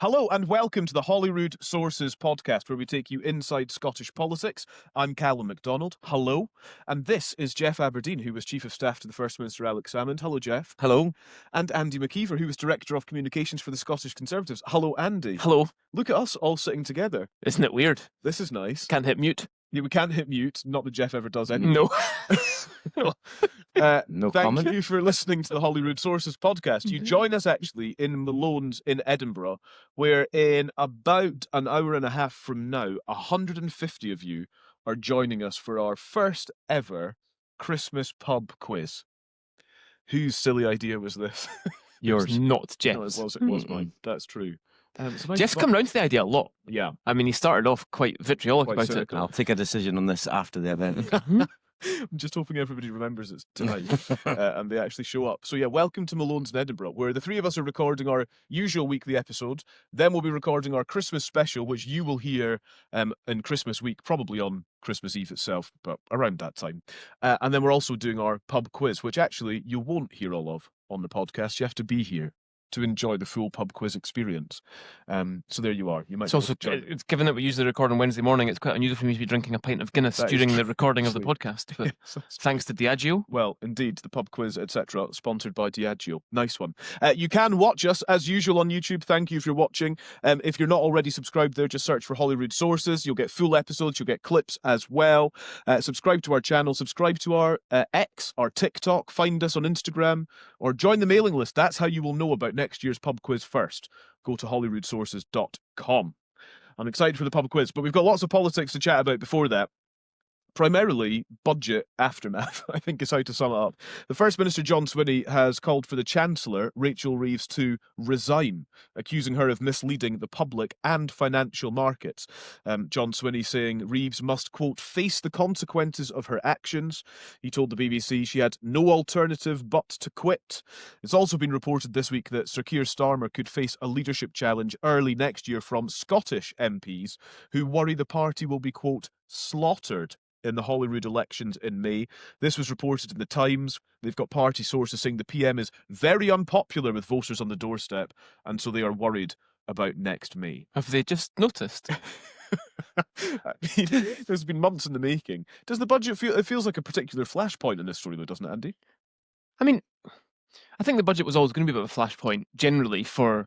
Hello and welcome to the Holyrood Sources podcast, where we take you inside Scottish politics. I'm Calum Macdonald. Hello. And this is Geoff Aberdein, who was Chief of Staff to the First Minister Alex Salmond. Hello, Geoff. Hello. And Andy Maciver, who was Director of Communications for the Scottish Conservatives. Hello, Andy. Hello. Look at us all sitting together. Isn't it weird? This is nice. Can't hit mute. Yeah, we can't hit mute. Not that Geoff ever does anything. No. No thank you for listening to the Holyrood Sources podcast. You join us actually in Malone's in Edinburgh, where in about an hour and a half from now, 150 of you are joining us for our first ever Christmas pub quiz. Whose silly idea was this? Yours. Not No, Geoff's. it was mine. That's true. Geoff's come round to the idea a lot. Yeah. I mean, he started off quite vitriolic Quite about cynical. it. I'll take a decision on this after the event. I'm just hoping everybody remembers it tonight and they actually show up. So yeah, welcome to Malone's in Edinburgh, where the three of us are recording our usual weekly episode. Then we'll be recording our Christmas special, which you will hear in Christmas week, probably on Christmas Eve itself, but around that time. And then we're also doing our pub quiz, which actually you won't hear all of on the podcast. You have to be here to enjoy the full pub quiz experience. So there you are. You might. It's also, it's given that we usually record on Wednesday morning, it's quite unusual for me to be drinking a pint of Guinness during the recording of the podcast. But thanks to Diageo. Well, indeed, the pub quiz, etc., sponsored by Diageo. Nice one. You can watch us as usual on YouTube. Thank you if you're watching. If you're not already subscribed there, just search for Holyrood Sources. You'll get full episodes. You'll get clips as well. Subscribe to our channel. Subscribe to our X, our TikTok. Find us on Instagram or join the mailing list. That's how you will know about next year's pub quiz first. Go to holyroodsources.com. I'm excited for the pub quiz, but we've got lots of politics to chat about before that. Primarily budget aftermath, I think is how to sum it up. The First Minister, John Swinney, has called for the Chancellor, Rachel Reeves, to resign, accusing her of misleading the public and financial markets. John Swinney saying Reeves must, quote, face the consequences of her actions. He told the BBC she had no alternative but to quit. It's also been reported this week that Sir Keir Starmer could face a leadership challenge early next year from Scottish MPs who worry the party will be, quote, slaughtered in the Holyrood elections in May. This was reported in the Times. They've got party sources saying the PM is very unpopular with voters on the doorstep, and so they are worried about next May. Have they just noticed? I mean, there's been months in the making. Does the budget feel... It feels like a particular flashpoint in this story, though, doesn't it, Andy? I mean, I think the budget was always going to be a bit of a flashpoint, generally, for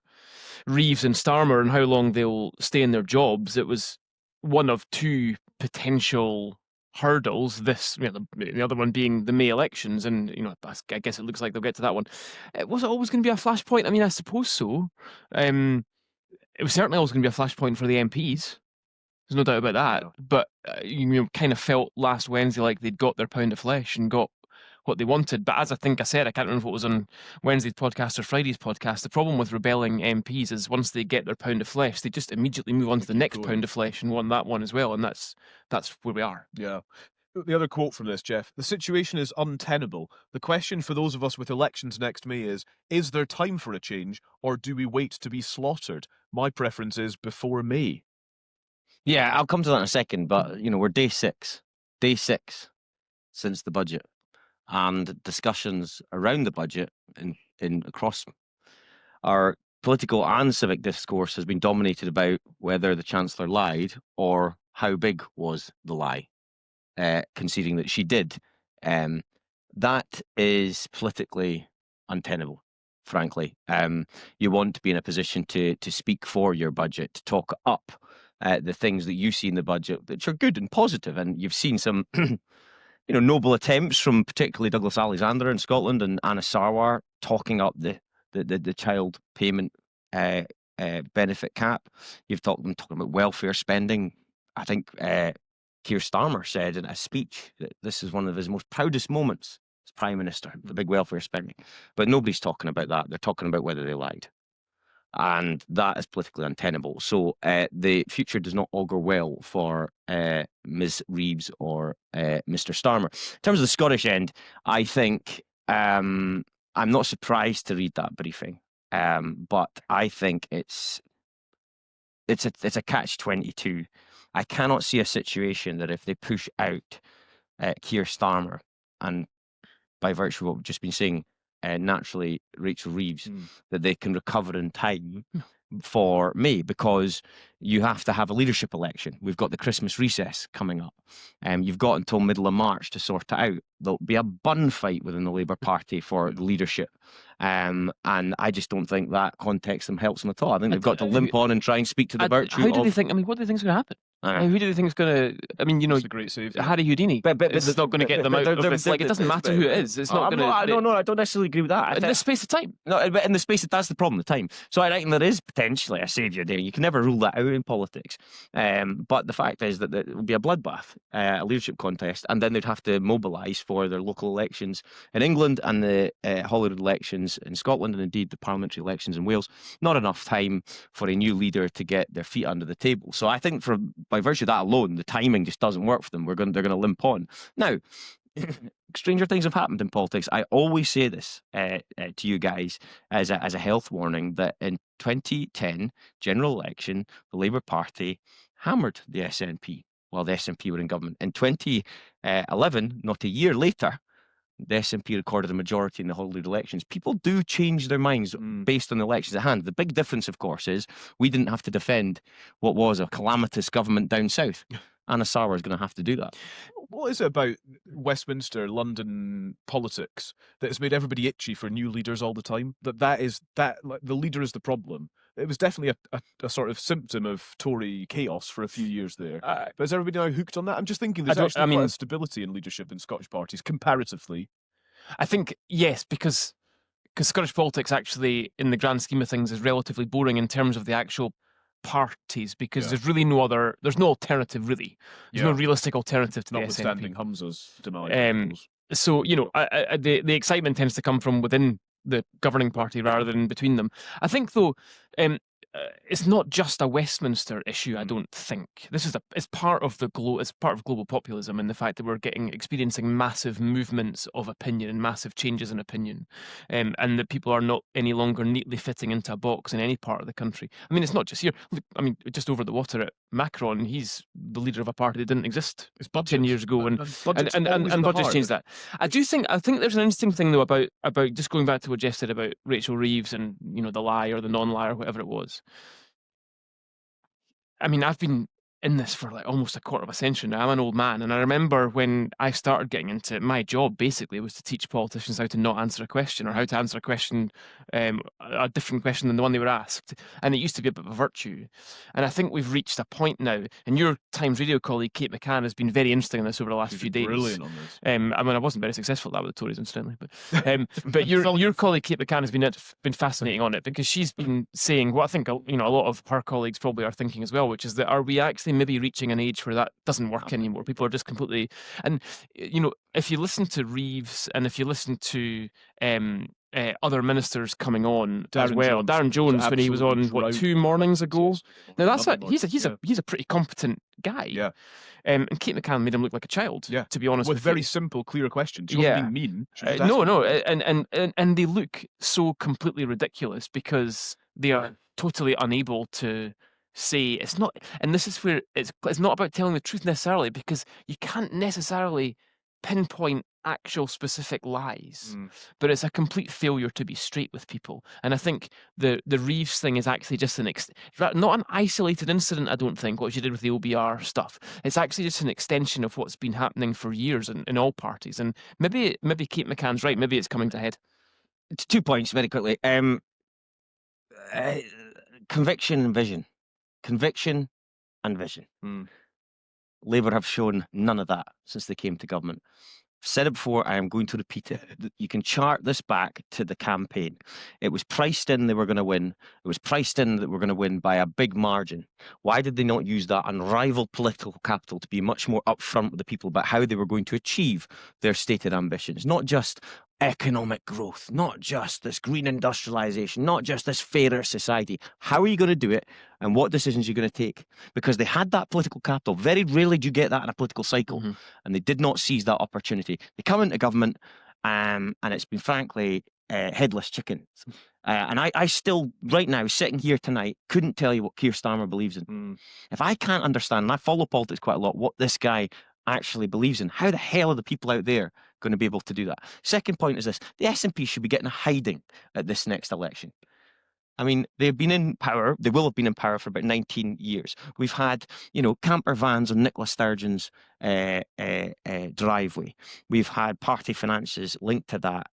Reeves and Starmer and how long they'll stay in their jobs. It was one of two potential hurdles, this, the other one being the May elections, and I guess it looks like they'll get to that one. Was it always going to be a flashpoint? I mean, I suppose so. It was certainly always going to be a flashpoint for the MPs. There's no doubt about that. But you kind of felt last Wednesday like they'd got their pound of flesh and got what they wanted. But as I think I said, I can't remember if it was on Wednesday's podcast or Friday's podcast, the problem with rebelling MPs is once they get their pound of flesh, they just immediately move on to the next pound of flesh and want that one as well. And that's where we are. Yeah. The other quote from this, Geoff: the situation is untenable. The question for those of us with elections next May is there time for a change, or do we wait to be slaughtered? My preference is before May. Yeah, I'll come to that in a second, but, we're day six since the budget. And discussions around the budget in across our political and civic discourse has been dominated about whether the Chancellor lied or how big was the lie, conceding that she did. That is politically untenable, frankly. You want to be in a position to speak for your budget, to talk up the things that you see in the budget which are good and positive, and you've seen some noble attempts from particularly Douglas Alexander in Scotland and Anna Sarwar talking up the child payment benefit cap. You've talking about welfare spending. I think Keir Starmer said in a speech that this is one of his most proudest moments as Prime Minister, the big welfare spending. But nobody's talking about that. They're talking about whether they lied. And that is politically untenable. So the future does not augur well for Ms. Reeves or Mr. Starmer. In terms of the Scottish end, I think I'm not surprised to read that briefing, but I think it's a catch-22. I cannot see a situation that if they push out Keir Starmer, and by virtue of what we've just been saying, naturally Rachel Reeves, that they can recover in time for May, because you have to have a leadership election. We've got the Christmas recess coming up. You've got until middle of March to sort it out. There'll be a bun fight within the Labour Party for the leadership. And I just don't think that context helps them at all. I think they've got to limp on and try and speak to the virtue How do of... they think? I mean, what do they think is going to happen? Who do they think is going to? I mean, It's a great save. Harry Houdini. But it's not going to get them out of this. Like, it doesn't matter who it is. It's not going to. No, I don't necessarily agree with that. In the space of time. No, but in the space, that's the problem, the time. So I reckon there is potentially a saviour there. You can never rule that out in politics. But the fact is that it will be a bloodbath, a leadership contest, and then they'd have to mobilise for their local elections in England and the Holyrood elections in Scotland, and indeed the parliamentary elections in Wales. Not enough time for a new leader to get their feet under the table. So I think by virtue of that alone, the timing just doesn't work for them. They're going to limp on. Now, stranger things have happened in politics. I always say this to you guys as a health warning, that in 2010 general election, the Labour Party hammered the SNP while the SNP were in government. In 2011, not a year later, the SNP recorded a majority in the Holyrood elections. People do change their minds based on the elections at hand. The big difference, of course, is we didn't have to defend what was a calamitous government down south. Anna Sarwar is going to have to do that. What is it about Westminster, London politics that has made everybody itchy for new leaders all the time? Like, the leader is the problem. It was definitely a sort of symptom of Tory chaos for a few years there. But is everybody now hooked on that? I'm just thinking there's quite a stability in leadership in Scottish parties comparatively. I think, yes, because Scottish politics actually, in the grand scheme of things, is relatively boring in terms of the actual parties, because there's really there's no alternative, really. There's no realistic alternative to the SNP. Notwithstanding Hamza's denial. So, the excitement tends to come from within the governing party rather than between them. I think, though, it's not just a Westminster issue. I don't think it's part of global populism, and the fact that we're experiencing massive movements of opinion and massive changes in opinion, and that people are not any longer neatly fitting into a box in any part of the country. I mean, it's not just here. Look, I mean, just over the water at Macron, he's the leader of a party that didn't exist 10 years ago, and budgets changed that. I think there's an interesting thing though about just going back to what Geoff said about Rachel Reeves and the lie or the non-lie or whatever it was. I mean, I've been in this for like almost a quarter of a century now. I'm an old man, and I remember when I started getting into it, my job basically was to teach politicians how to not answer a question, or how to answer a question, a different question than the one they were asked. And it used to be a bit of a virtue. And I think we've reached a point now, and your Times Radio colleague Kate McCann has been very interesting in this over the last few days. Brilliant on this. I mean, I wasn't very successful at that with the Tories, incidentally, but your colleague Kate McCann has been fascinating on it, because she's been saying what I think a lot of her colleagues probably are thinking as well, which is that are we actually maybe reaching an age where that doesn't work anymore? People are just completely, and if you listen to Reeves and if you listen to other ministers coming on as well, Darren Jones when he was on 2 mornings ago. Now that's he's a pretty competent guy. Yeah. And Kate McCann made him look like a child. Yeah. To be honest, with very simple, clear questions. She wasn't being mean. No, and they look so completely ridiculous because they are totally unable to say it's not. And this is where it's not about telling the truth necessarily, because you can't necessarily pinpoint actual specific lies, but it's a complete failure to be straight with people. And I think the Reeves thing is actually just not an isolated incident. I don't think what she did with the OBR stuff. It's actually just an extension of what's been happening for years in all parties. And maybe Kate McCann's right. Maybe it's coming to head. 2 points very quickly. Conviction and vision. Conviction and vision. Labour have shown none of that since they came to government. I've said it before, I am going to repeat it. You can chart this back to the campaign. It was priced in they were going to win. It was priced in that we're going to win by a big margin. Why did they not use that unrivaled political capital to be much more upfront with the people about how they were going to achieve their stated ambitions? Not just economic growth, not just this green industrialisation, not just this fairer society. How are you going to do it, and what decisions are you going to take? Because they had that political capital. Very rarely do you get that in a political cycle, and they did not seize that opportunity. They come into government, and it's been frankly headless chickens. And I still, right now, sitting here tonight, couldn't tell you what Keir Starmer believes in. If I can't understand, and I follow politics quite a lot, what this guy actually believes in, how the hell are the people out there going to be able to do that? Second point is this: the SNP should be getting a hiding at this next election. I mean, they've been in power. They will have been in power for about 19 years. We've had, camper vans on Nicola Sturgeon's driveway. We've had party finances linked to that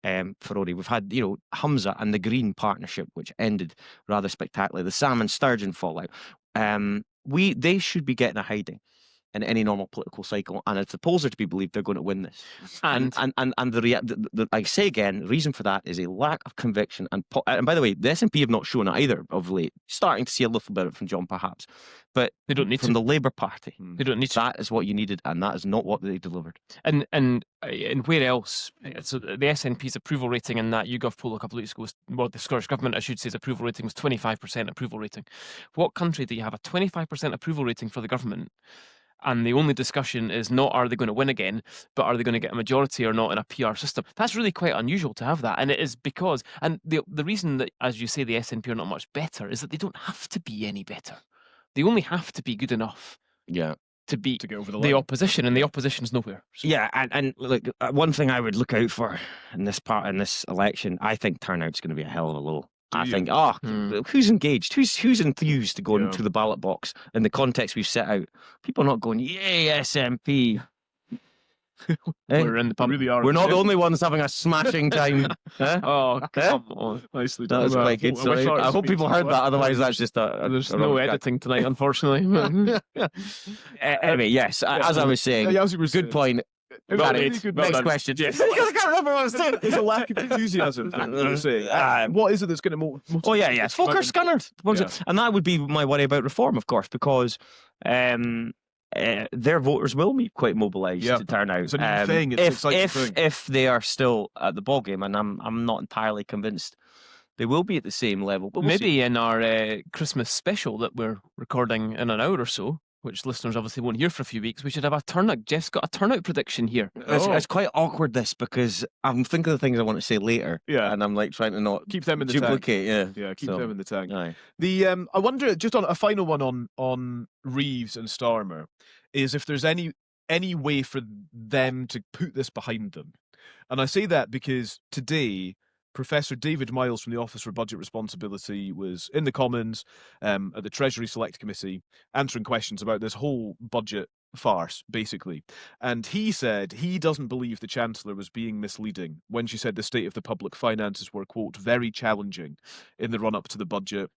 for Ori. We've had, Humza and the Green partnership, which ended rather spectacularly. The Salmond Sturgeon fallout. They should be getting a hiding in any normal political cycle, and if the polls are to be believed, they're going to win this. And I say again, the reason for that is a lack of conviction. And by the way, the SNP have not shown it either of late. Starting to see a little bit of it from John, perhaps, but they don't need from to. the Labour Party. They don't need to. That is what you needed, and that is not what they delivered. And where else? So the SNP's approval rating in that YouGov poll a couple of weeks ago was, well, the Scottish Government, I should say, approval rating was 25% approval rating. What country do you have a 25% approval rating for the government? And the only discussion is not are they going to win again, but are they going to get a majority or not in a PR system? That's really quite unusual to have that. And it is because, and the reason that, as you say, the SNP are not much better is that they don't have to be any better. They only have to be good enough to beat to get over the opposition, and the opposition's nowhere. So. Yeah, and look, one thing I would look out for in this election, I think turnout's going to be a hell of a low. I think, who's engaged? Who's enthused to go into the ballot box in the context we've set out? People are not going, yay, SNP. We're in the pub. Really are. We're not the only ones having a smashing time. Oh, come on. Nicely done. That was quite good. I hope people heard that. Otherwise, that's just there's no editing tonight, unfortunately. Anyway, yes, as I was saying, good point. Next question. Yes. I can't remember what I was saying. There's a lack of enthusiasm. What is it that's going to motivate? Oh yeah. Folk are scunnered. And that would be my worry about reform, of course, because their voters will be quite mobilised to turn out. It's a new thing. It's if they are still at the ballgame, and I'm not entirely convinced they will be at the same level. But maybe in our Christmas special that we're recording in an hour or so, which listeners obviously won't hear for a few weeks, we should have a turnout. Geoff's got a turnout prediction here. It's quite awkward, this, because I'm thinking of the things I want to say later. Yeah. And I'm like trying to not keep them in the duplicate. Tank. Yeah, keep them in the tank. Aye. I wonder, just on a final one on Reeves and Starmer, is if there's any way for them to put this behind them. And I say that because today, Professor David Miles from the Office for Budget Responsibility was in the Commons at the Treasury Select Committee answering questions about this whole budget farce, basically. And he said he doesn't believe the Chancellor was being misleading when she said the state of the public finances were, quote, very challenging in the run-up to the budget.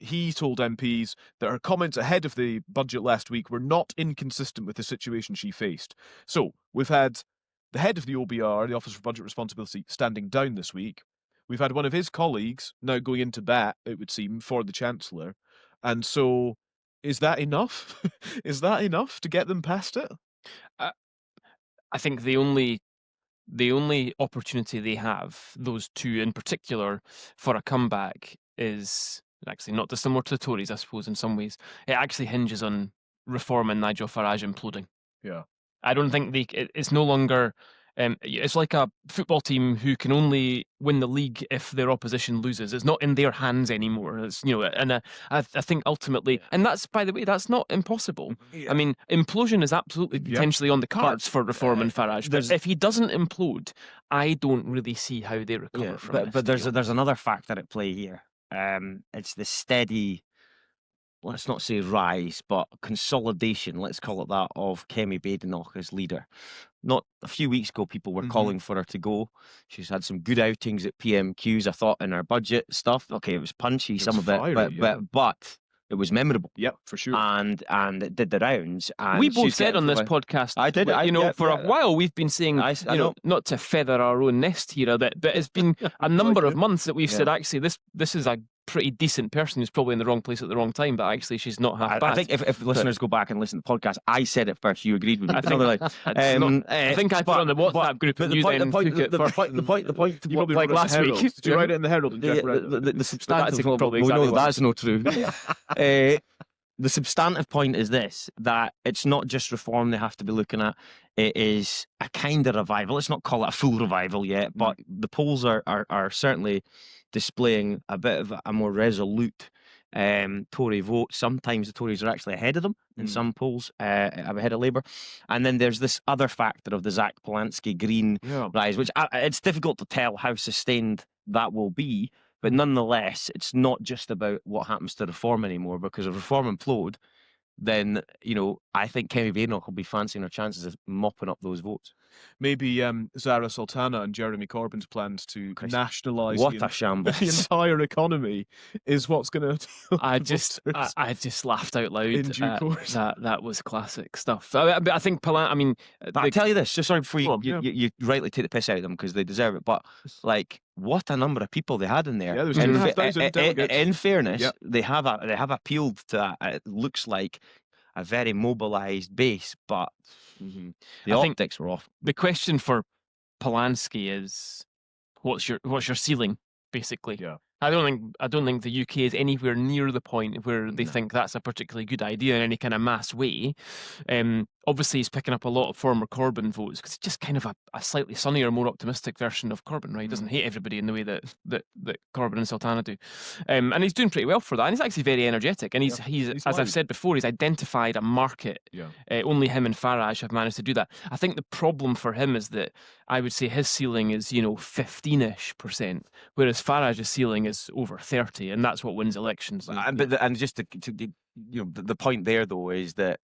He told MPs that her comments ahead of the budget last week were not inconsistent with the situation she faced. So we've had the head of the OBR, the Office for Budget Responsibility, standing down this week. We've had one of his colleagues now going into bat, it would seem, for the Chancellor. And so, is that enough? Is that enough to get them past it? I think the only opportunity they have, those two in particular, for a comeback is actually not dissimilar to the Tories, I suppose, in some ways. It actually hinges on Reform and Nigel Farage imploding. Yeah. I don't think it's no longer. It's like a football team who can only win the league if their opposition loses. It's not in their hands anymore. It's, and I think ultimately, and that's, by the way, that's not impossible. Yeah. I mean, implosion is absolutely potentially on the cards for Reform and Farage. But if he doesn't implode, I don't really see how they recover from it. But there's another factor at play here. It's the steady, let's not say rise, but consolidation, let's call it that, of Kemi Badenoch as leader. Not a few weeks ago, people were calling for her to go. She's had some good outings at PMQs, I thought, in her budget stuff. Okay, it was punchy, some of it, but it was memorable. Yeah, for sure. And it did the rounds. And we both said on this podcast, I did. For a while we've been saying, not to feather our own nest here a bit, but it's been a number of months that we've said, actually, this is a pretty decent person who's probably in the wrong place at the wrong time, but actually she's not half bad. I think if listeners go back and listen to the podcast, I said it first, you agreed with me. I think I put it on the WhatsApp group, and you then took it first. The point, like last week. Did you write it in the Herald? And Geoff read it? The substantive, we know that's not true. The substantive point is this, that it's not just reform they have to be looking at, it is a kind of revival. Let's not call it a full revival yet, but the polls are certainly displaying a bit of a more resolute Tory vote. Sometimes the Tories are actually ahead of them in some polls, ahead of Labour. And then there's this other factor of the Zach Polanski Green rise, which it's difficult to tell how sustained that will be, But nonetheless, it's not just about what happens to Reform anymore, because if Reform implode, then, I think Kemi Badenoch will be fancying her chances of mopping up those votes. Maybe Zara Sultana and Jeremy Corbyn's plans to Christ, nationalise what the a shambles. entire economy is what's going to. I just laughed out loud. In due course. That was classic stuff. I think But I'll tell you this, just sorry before Go on, you rightly take the piss out of them because they deserve it. But what a number of people they had in there. Yeah, there was in, 2,500 delegates. in fairness, Yep. they have appealed to it looks like a very mobilised base, but the I think optics were off. the question for Polanski is, what's your ceiling, basically? Yeah. I don't think the UK is anywhere near the point where they think that's a particularly good idea in any kind of mass way. Obviously, he's picking up a lot of former Corbyn votes because it's just kind of a slightly sunnier, more optimistic version of Corbyn, right? He doesn't hate everybody in the way that Corbyn and Sultana do, and he's doing pretty well for that. And he's actually very energetic, and he's as I've said before, he's identified a market. Yeah. Only him and Farage have managed to do that. I think the problem for him is that I would say his ceiling is 15-ish%, whereas Farage's ceiling is over 30, and that's what wins elections. And just the point there though is that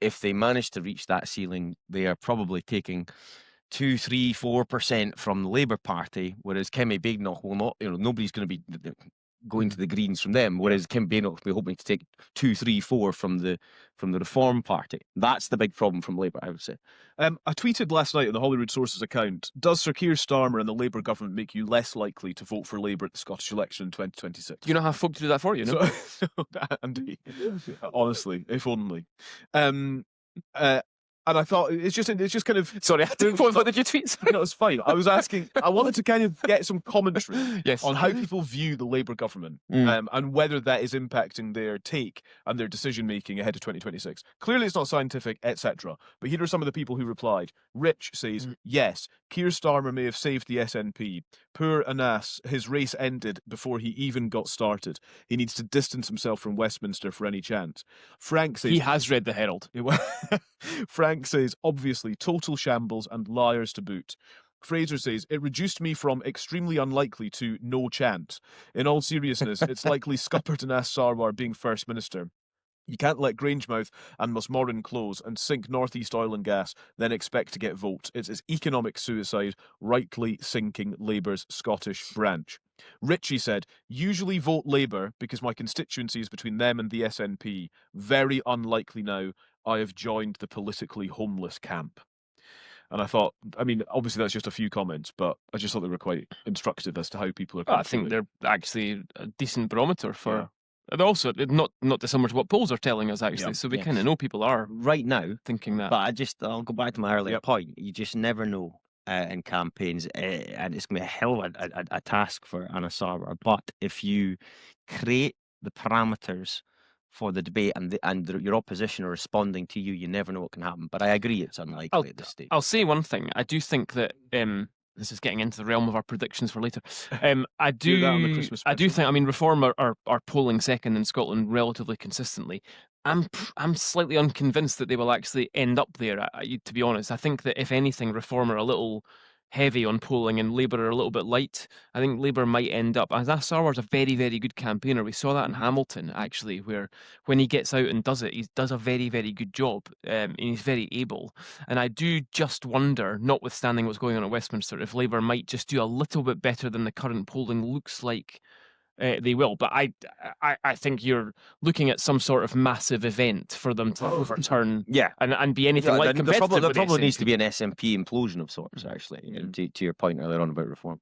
if they manage to reach that ceiling, they are probably taking 2, 3, 4% from the Labour Party, whereas Kemi Badenoch will not. Nobody's going to be going to the Greens from them, whereas Kemi Badenoch will be hoping to take 2, 3, 4 from the Reform Party. That's the big problem from Labour, I would say. I tweeted last night on the Holyrood Sources account, does Sir Keir Starmer and the Labour government make you less likely to vote for Labour at the Scottish election in 2026? You not have folk to do that for you, no? Andy, honestly, if only. And I thought it's just kind of Sorry, what did you tweet? No, it's fine. I was asking. I wanted to kind of get some commentary Yes. on how people view the Labour government and whether that is impacting their take and their decision making ahead of 2026. Clearly, it's not scientific, etc. But here are some of the people who replied. Rich says, yes, Keir Starmer may have saved the SNP. Poor Anas, his race ended before he even got started. He needs to distance himself from Westminster for any chance. Frank says He has read the Herald. Frank says, obviously, total shambles and liars to boot. Fraser says, it reduced me from extremely unlikely to no chance. In all seriousness, it's likely Scuppert and Ass Sarwar being First Minister. You can't let Grangemouth and Musmorin close and sink North East Oil and Gas, then expect to get votes. It's economic suicide, rightly sinking Labour's Scottish branch. Richie said, usually vote Labour because my constituency is between them and the SNP. Very unlikely now. I have joined the politically homeless camp. And I thought, obviously that's just a few comments, but I just thought they were quite instructive as to how people are. I think they're actually a decent barometer for. And also, not dissimilar to what polls are telling us, actually. So we kind of know people are right now thinking that. But I'll go back to my earlier point. You just never know in campaigns, and it's going to be a hell of a task for Anna Sarwar. But if you create the parameters for the debate and your opposition are responding to you, you never know what can happen. But I agree, it's unlikely at this stage. I'll say one thing. I do think that this is getting into the realm of our predictions for later. I do think. Reform are polling second in Scotland relatively consistently. I'm slightly unconvinced that they will actually end up there. To be honest, I think that if anything, Reform are a little heavy on polling and Labour are a little bit light. I think Labour might end up, as Sarwar's a very, very good campaigner. We saw that in Hamilton, actually, where when he gets out and does it, he does a very, very good job, and he's very able. And I do just wonder, notwithstanding what's going on at Westminster, if Labour might just do a little bit better than the current polling looks like they will. But I think you're looking at some sort of massive event for them to overturn and be anything like competitive. There probably needs to be an SNP implosion of sorts, actually, to your point earlier on about Reform.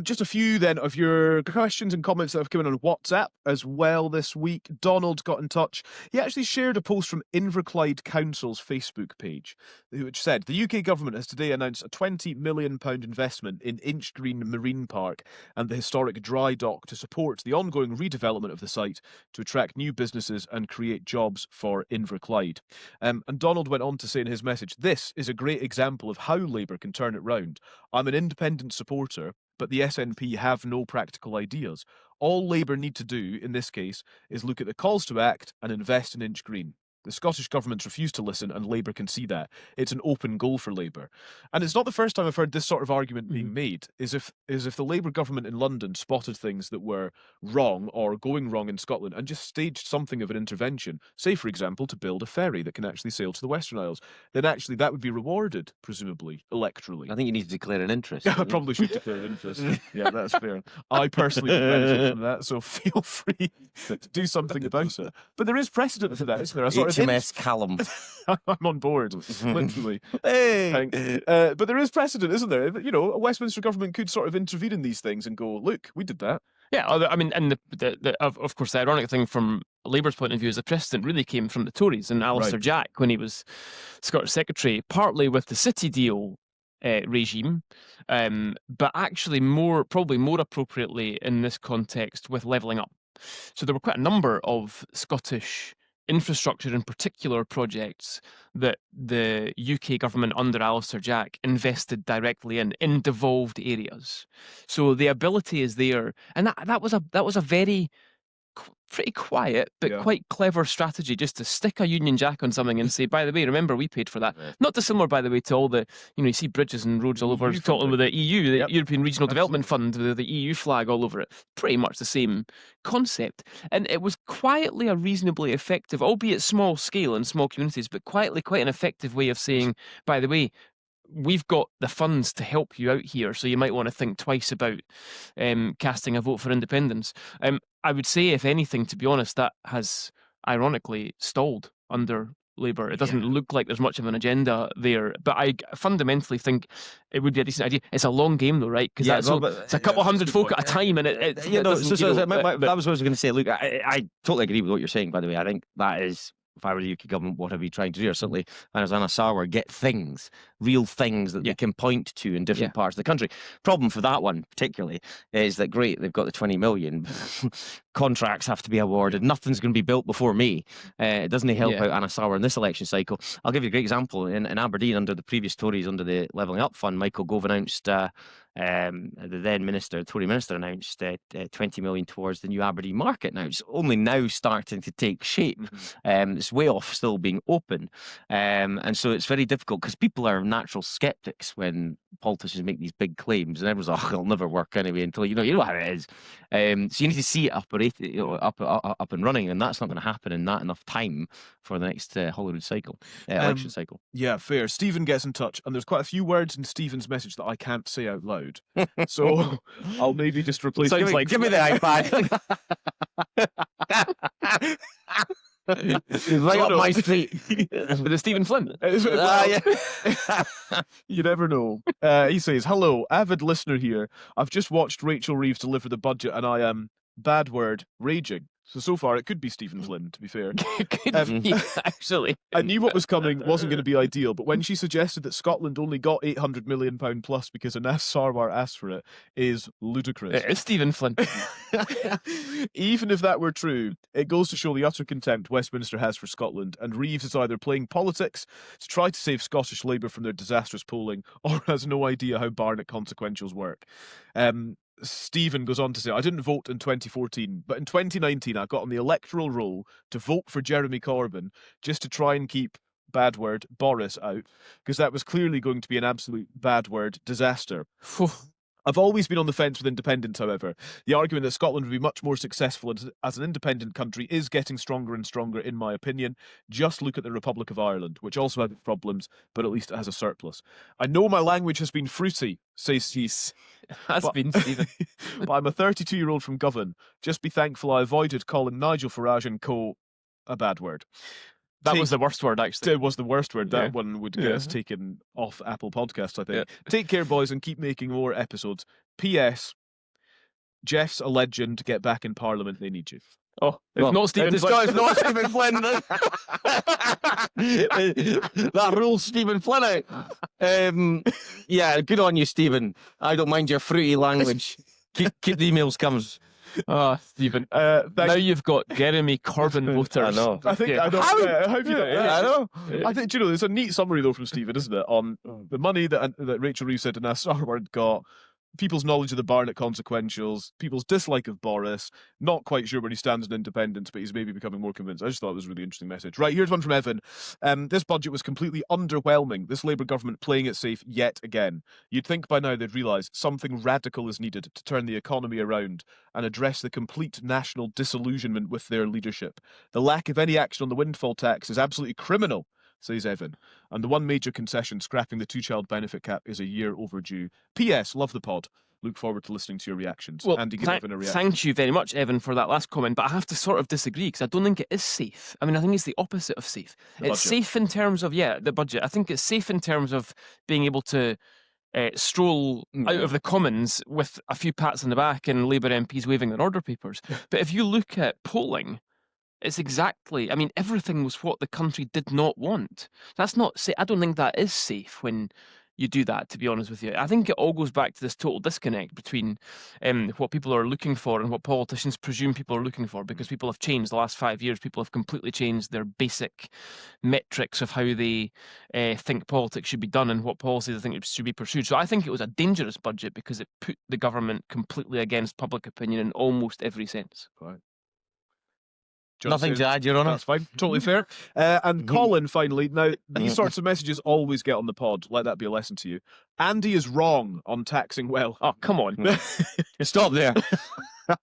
Just a few then of your questions and comments that have come in on WhatsApp as well this week. Donald got in touch. He actually shared a post from Inverclyde Council's Facebook page, which said, the UK government has today announced a £20 million investment in Inchgreen Marine Park and the historic dry dock to support the ongoing redevelopment of the site to attract new businesses and create jobs for Inverclyde. And Donald went on to say in his message, this is a great example of how Labour can turn it round. I'm an independent supporter, but the SNP have no practical ideas. All Labour need to do, in this case, is look at the calls to act and invest in Inchgreen. The Scottish government's refused to listen, and Labour can see that. It's an open goal for Labour. And it's not the first time I've heard this sort of argument being made, is if the Labour government in London spotted things that were wrong or going wrong in Scotland and just staged something of an intervention, say, for example, to build a ferry that can actually sail to the Western Isles, then actually that would be rewarded, presumably, electorally. I think you need to declare an interest. I probably should declare an interest. Yeah, that's fair. I personally would benefit from that, so feel free to do something about it. But there is precedent for that, isn't there? A sort of HMS Calum. I'm on board, literally. Hey! Thanks. But there is precedent, isn't there? You know, a Westminster government could sort of intervene in these things and go, look, we did that. Yeah, I mean, and of course, the ironic thing from Labour's point of view is the precedent really came from the Tories and Alistair Jack when he was Scottish Secretary, partly with the City deal regime, but actually probably more appropriately in this context with levelling up. So there were quite a number of Scottish infrastructure in particular projects that the UK government under Alistair Jack invested directly in devolved areas. So the ability is there, and that was a very pretty quiet but quite clever strategy, just to stick a Union Jack on something and say, by the way, remember we paid for that. Not dissimilar, by the way, to all the, you see bridges and roads all over Scotland with the EU, the European Regional Development Fund, with the EU flag all over it. Pretty much the same concept. And it was quietly a reasonably effective, albeit small scale in small communities, but quietly quite an effective way of saying, by the way, we've got the funds to help you out here, so you might want to think twice about casting a vote for independence. I would say, if anything, to be honest, that has ironically stalled under Labour. It doesn't look like there's much of an agenda there, but I fundamentally think it would be a decent idea. It's a long game, though, right? Because it's a couple hundred folk at a time, and that was what I was going to say. Look, I totally agree with what you're saying. By the way, I think that is, if I were the UK government, what are we trying to do? Or certainly, as Anna Sauer, get things, real things that they can point to in different parts of the country. Problem for that one, particularly, is that great, they've got the 20 million. Contracts have to be awarded. Nothing's going to be built before May. It doesn't help out Anna Sauer in this election cycle. I'll give you a great example. In Aberdein, under the previous Tories, under the Levelling Up Fund, Michael Gove announced, the then minister, Tory minister, announced 20 million towards the new Aberdein market. Now, it's only now starting to take shape. It's way off still being open. And so it's very difficult because people are natural skeptics when politicians make these big claims, and everyone's like, oh, it'll never work anyway, until you know how it is. So you need to see it up and running, and that's not going to happen in that enough time for the next Holyrood cycle, election cycle. Yeah, fair. Stephen gets in touch, and there's quite a few words in Stephen's message that I can't say out loud. So I'll maybe just replace give me the iPad. Right up my street. With the Stephen Flynn. You never know. He says, hello, avid listener here. I've just watched Rachel Reeves deliver the budget, and I am, bad word, raging. So far, it could be Stephen Flynn, to be fair. Actually. I knew what was coming wasn't going to be ideal, but when she suggested that Scotland only got £800 million plus because Anas Sarwar asked for it, is ludicrous. It is Stephen Flynn. Even if that were true, it goes to show the utter contempt Westminster has for Scotland, and Reeves is either playing politics to try to save Scottish Labour from their disastrous polling, or has no idea how Barnett consequentials work. Stephen goes on to say, I didn't vote in 2014, but in 2019 I got on the electoral roll to vote for Jeremy Corbyn just to try and keep, bad word, Boris out, because that was clearly going to be an absolute, bad word, disaster. I've always been on the fence with independence, however. The argument that Scotland would be much more successful as an independent country is getting stronger and stronger, in my opinion. Just look at the Republic of Ireland, which also had problems, but at least it has a surplus. I know my language has been fruity, says Cease. Has been, Stephen. But I'm a 32-year-old from Govan. Just be thankful I avoided calling Nigel Farage and co. a bad word. That was the worst word, actually. It was the worst word. That one would get us taken off Apple Podcasts, I think. Take care, boys, and keep making more episodes. P.S. Geoff's a legend. Get back in Parliament. They need you. Oh, it's not Stephen Flynn. It's not Stephen Flynn. That rules Stephen Flynn out. Yeah, good on you, Stephen. I don't mind your fruity language. Keep the emails coming. Stephen. Now you've got Jeremy Corbyn voters. I know. I think I know. I know. I think, you know, there's a neat summary though from Stephen, isn't it, on the money that Rachel Reeves said Anas Sarwar got, people's knowledge of the Barnett consequentials, people's dislike of Boris, not quite sure where he stands on independence, but he's maybe becoming more convinced. I just thought it was a really interesting message. Right, here's one from Evan. This budget was completely underwhelming. This Labour government playing it safe yet again. You'd think by now they'd realise something radical is needed to turn the economy around and address the complete national disillusionment with their leadership. The lack of any action on the windfall tax is absolutely criminal, says Evan. And the one major concession, scrapping the 2-child benefit cap, is a year overdue. P.S. Love the pod. Look forward to listening to your reactions. Well, Andy, give Evan a reaction. thank you very much, Evan, for that last comment, but I have to sort of disagree because I don't think it is safe. I mean, I think it's the opposite of safe. It's safe in terms of, the budget. I think it's safe in terms of being able to stroll out of the Commons with a few pats on the back and Labour MPs waving their order papers. But if you look at polling, it's exactly, I mean, everything was what the country did not want. That's not, I don't think that is safe when you do that, to be honest with you. I think it all goes back to this total disconnect between what people are looking for and what politicians presume people are looking for, because people have changed the last 5 years. People have completely changed their basic metrics of how they think politics should be done and what policies they think should be pursued. So I think it was a dangerous budget because it put the government completely against public opinion in almost every sense. Right. Nothing to add, Your Honour. That's fine. Totally fair. And Colin, finally. Now, these sorts of messages always get on the pod. Let that be a lesson to you. Andy is wrong on taxing wealth. Oh, come on. Stop there.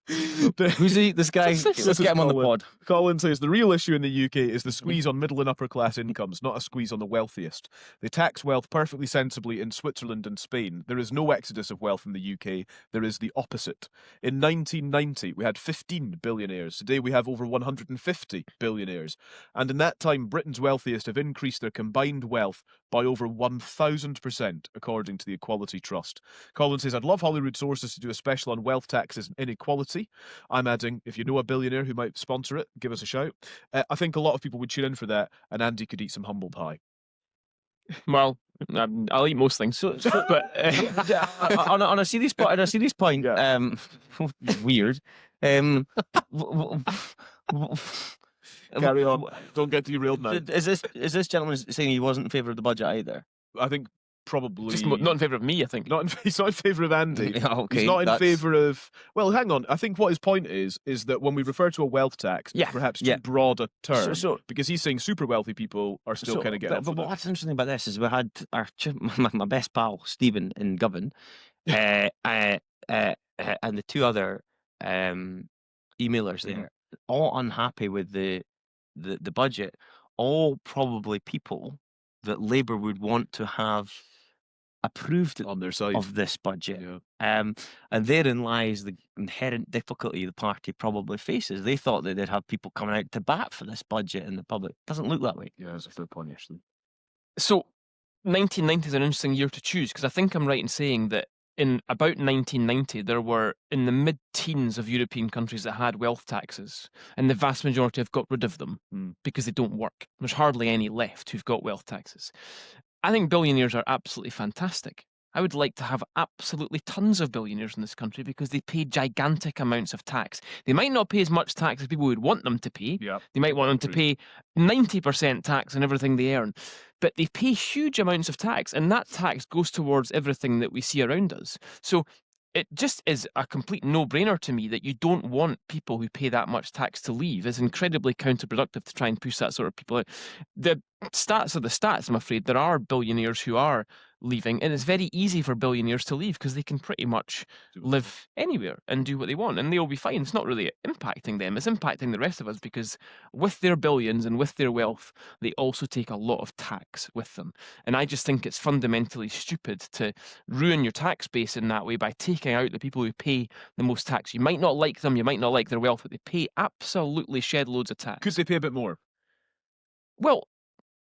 Who's he? This guy? Let's get him on the pod. Colin says the real issue in the UK is the squeeze on middle and upper class incomes, not a squeeze on the wealthiest. They tax wealth perfectly sensibly in Switzerland and Spain. There is no exodus of wealth in the UK. There is the opposite. In 1990, we had 15 billionaires. Today, we have over 150 billionaires. And in that time, Britain's wealthiest have increased their combined wealth by over 1,000%, according to the Equality Trust. Colin says, I'd love Holyrood Sources to do a special on wealth taxes and inequality. I'm adding, if you know a billionaire who might sponsor it, give us a shout. I think a lot of people would tune in for that, and Andy could eat some humble pie. Well, I'll eat most things. But on a serious point, weird. Carry on. Don't get derailed now. Is this gentleman saying he wasn't in favour of the budget either? I think probably just not in favour of me. I think he's not in favour of Andy. Okay, he's not in favour of. Well, hang on. I think what his point is that when we refer to a wealth tax, perhaps too broad a term, because he's saying super wealthy people are still kind of getting. But what's interesting about this is we had my best pal Stephen in Govan, and the two other emailers there, all unhappy with the budget, all probably people that Labour would want to have approved on their side of this budget. And therein lies the inherent difficulty the party probably faces. They thought that they'd have people coming out to bat for this budget in the public. Doesn't look that way. Yeah, that's a fair point, actually. So 1990 is an interesting year to choose, because I think I'm right in saying that in about 1990, there were in the mid-teens of European countries that had wealth taxes, and the vast majority have got rid of them because they don't work. There's hardly any left who've got wealth taxes. I think billionaires are absolutely fantastic. I would like to have absolutely tons of billionaires in this country because they pay gigantic amounts of tax. They might not pay as much tax as people would want them to pay. They might want them to pay 90% tax on everything they earn. But they pay huge amounts of tax, and that tax goes towards everything that we see around us. So it just is a complete no-brainer to me that you don't want people who pay that much tax to leave. It's incredibly counterproductive to try and push that sort of people out. The stats are the stats, I'm afraid. There are billionaires who are leaving, and it's very easy for billionaires to leave because they can pretty much live anywhere and do what they want, and they'll be fine. It's not really impacting them, it's impacting the rest of us, because with their billions and with their wealth, they also take a lot of tax with them. And I just think it's fundamentally stupid to ruin your tax base in that way by taking out the people who pay the most tax. You might not like them, you might not like their wealth, but they pay absolutely shed loads of tax. Could they pay a bit more? Well,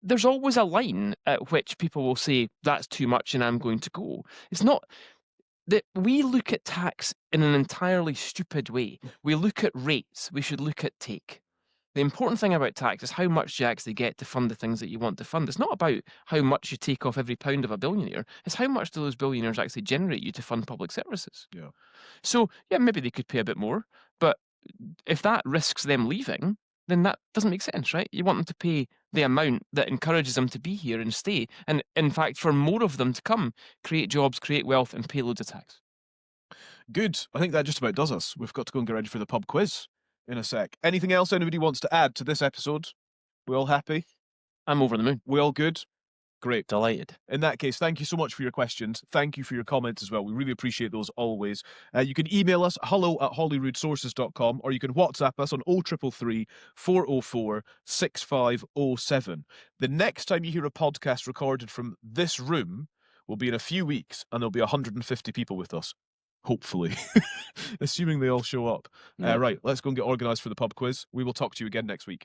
there's always a line at which people will say, that's too much and I'm going to go. It's not that we look at tax in an entirely stupid way. We look at rates. We should look at take. The important thing about tax is how much you actually get to fund the things that you want to fund. It's not about how much you take off every pound of a billionaire. It's how much do those billionaires actually generate you to fund public services. So, maybe they could pay a bit more, but if that risks them leaving, then that doesn't make sense, right? You want them to pay the amount that encourages them to be here and stay. And in fact, for more of them to come, create jobs, create wealth, and pay loads of tax. Good. I think that just about does us. We've got to go and get ready for the pub quiz in a sec. Anything else anybody wants to add to this episode? We all happy? I'm over the moon. We all good? Great. Delighted. In that case, thank you so much for your questions. Thank you for your comments as well. We really appreciate those always. You can email us, hello@holyroodsources.com, or you can WhatsApp us on 0333 404 6507. The next time you hear a podcast recorded from this room will be in a few weeks, and there'll be 150 people with us. Hopefully. Assuming they all show up. Yeah. Right, let's go and get organised for the pub quiz. We will talk to you again next week.